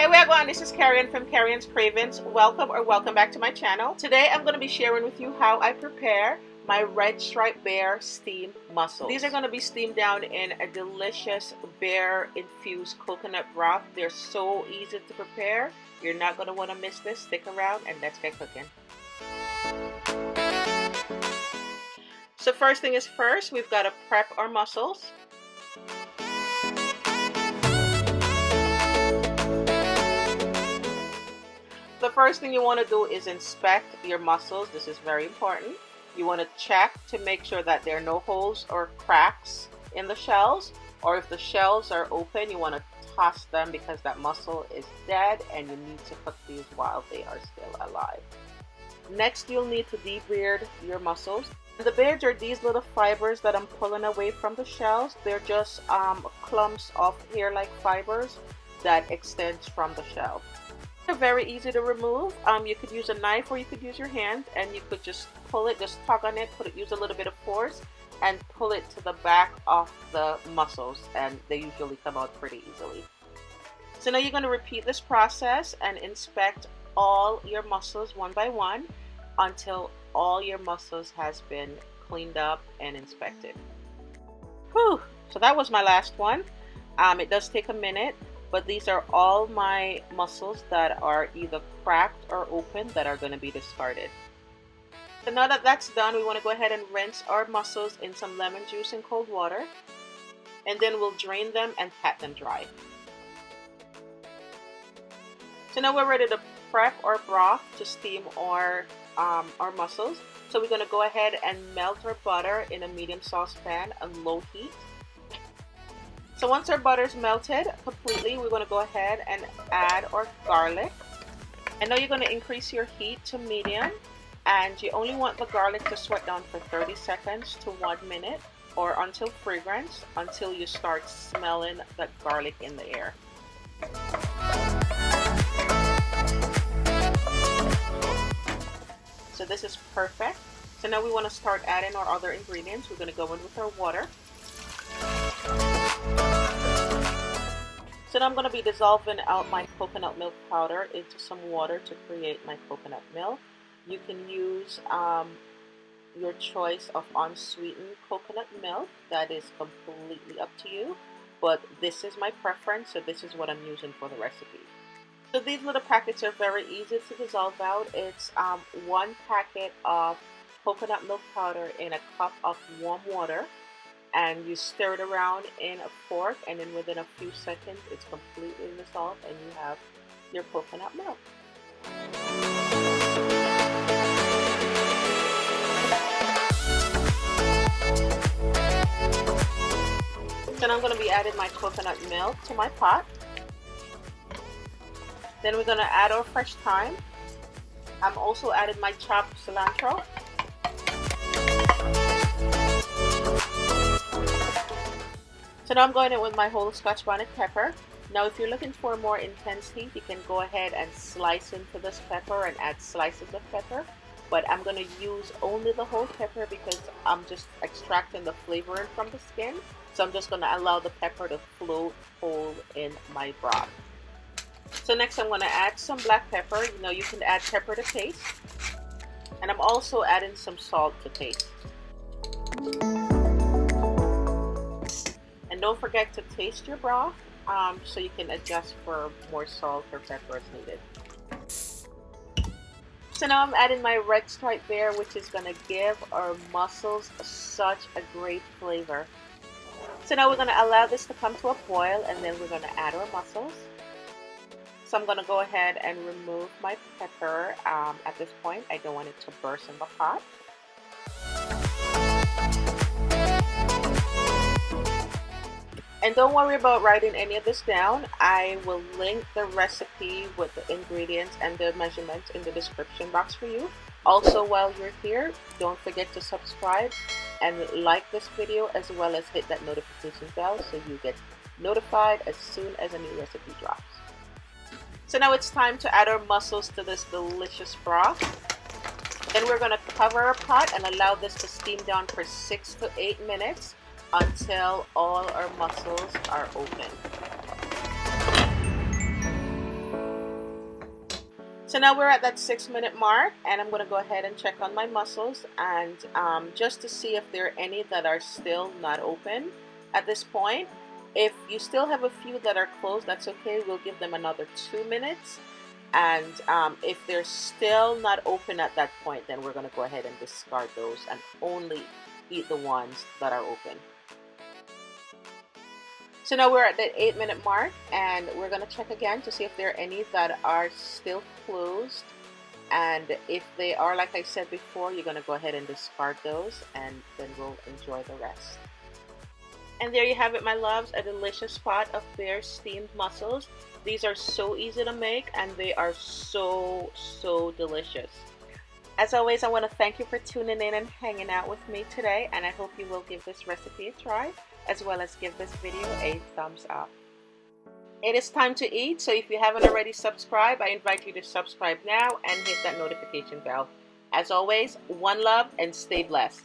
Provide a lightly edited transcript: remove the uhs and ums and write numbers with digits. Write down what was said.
Hey, where going? This is Kerriann from Kerriann's Cravings. Welcome back to my channel. Today I'm going to be sharing with you how I prepare my red striped bear steamed mussels. These are going to be steamed down in a delicious bear infused coconut broth. They're so easy to prepare. You're not going to want to miss this. Stick around and let's get cooking. So first thing is first, we've got to prep our mussels. The first thing you want to do is inspect your mussels. This is very important. You want to check to make sure that there are no holes or cracks in the shells, or if the shells are open, you want to toss them because that mussel is dead and you need to cook these while they are still alive. Next, you'll need to debeard your mussels. The beards are these little fibers that I'm pulling away from the shells. They're just clumps of hair-like fibers that extends from the shell. They're very easy to remove. You could use a knife or you could use your hand, and you could just pull it, just tug on it, use a little bit of force and pull it to the back of the mussels, and they usually come out pretty easily. So now you're going to repeat this process and inspect all your mussels one by one until all your mussels has been cleaned up and inspected. Whew! So that was my last one. It does take a minute. But these are all my mussels that are either cracked or open that are going to be discarded. So now that that's done, we want to go ahead and rinse our mussels in some lemon juice and cold water. And then we'll drain them and pat them dry. So now we're ready to prep our broth to steam our mussels. So we're going to go ahead and melt our butter in a medium saucepan on low heat. So once our butter is melted completely, we're going to go ahead and add our garlic. And now you're going to increase your heat to medium, and you only want the garlic to sweat down for 30 seconds to 1 minute, or until fragrance, until you start smelling the garlic in the air. So this is perfect. So now we want to start adding our other ingredients. We're going to go in with our water. So now I'm going to be dissolving out my coconut milk powder into some water to create my coconut milk. You can use your choice of unsweetened coconut milk. That is completely up to you. But this is my preference, so this is what I'm using for the recipe. So these little packets are very easy to dissolve out. It's 1 packet of coconut milk powder in a cup of warm water. And you stir it around in a fork, and then within a few seconds it's completely dissolved and you have your coconut milk. So now I'm going to be adding my coconut milk to my pot. Then we're going to add our fresh thyme. I'm also adding my chopped cilantro. So now I'm going in with my whole Scotch Bonnet pepper. Now if you're looking for more intense heat, you can go ahead and slice into this pepper and add slices of pepper. But I'm going to use only the whole pepper because I'm just extracting the flavoring from the skin. So I'm just going to allow the pepper to float whole in my broth. So next I'm going to add some black pepper. You can add pepper to taste. And I'm also adding some salt to taste. And don't forget to taste your broth so you can adjust for more salt or pepper as needed. So now I'm adding my red striped bear, which is going to give our mussels such a great flavor. So now we're going to allow this to come to a boil, and then we're going to add our mussels. So I'm going to go ahead and remove my pepper at this point. I don't want it to burst in the pot. And don't worry about writing any of this down. I will link the recipe with the ingredients and the measurements in the description box for you. Also, while you're here, don't forget to subscribe and like this video, as well as hit that notification bell so you get notified as soon as a new recipe drops. So now it's time to add our mussels to this delicious broth. Then we're going to cover our pot and allow this to steam down for 6 to 8 minutes. Until all our mussels are open. So now we're at that 6-minute mark, and I'm going to go ahead and check on my mussels, and just to see if there are any that are still not open at this point. If you still have a few that are closed, that's okay. We'll give them another 2 minutes. And if they're still not open at that point, then we're going to go ahead and discard those and only eat the ones that are open. So now we're at the 8-minute mark, and we're going to check again to see if there are any that are still closed. And if they are, like I said before, you're going to go ahead and discard those, and then we'll enjoy the rest. And there you have it, my loves, a delicious pot of Bear steamed mussels. These are so easy to make, and they are so delicious. As always, I want to thank you for tuning in and hanging out with me today, and I hope you will give this recipe a try, as well as give this video a thumbs up. It is time to eat, so if you haven't already subscribed, I invite you to subscribe now and hit that notification bell. As always, one love and stay blessed.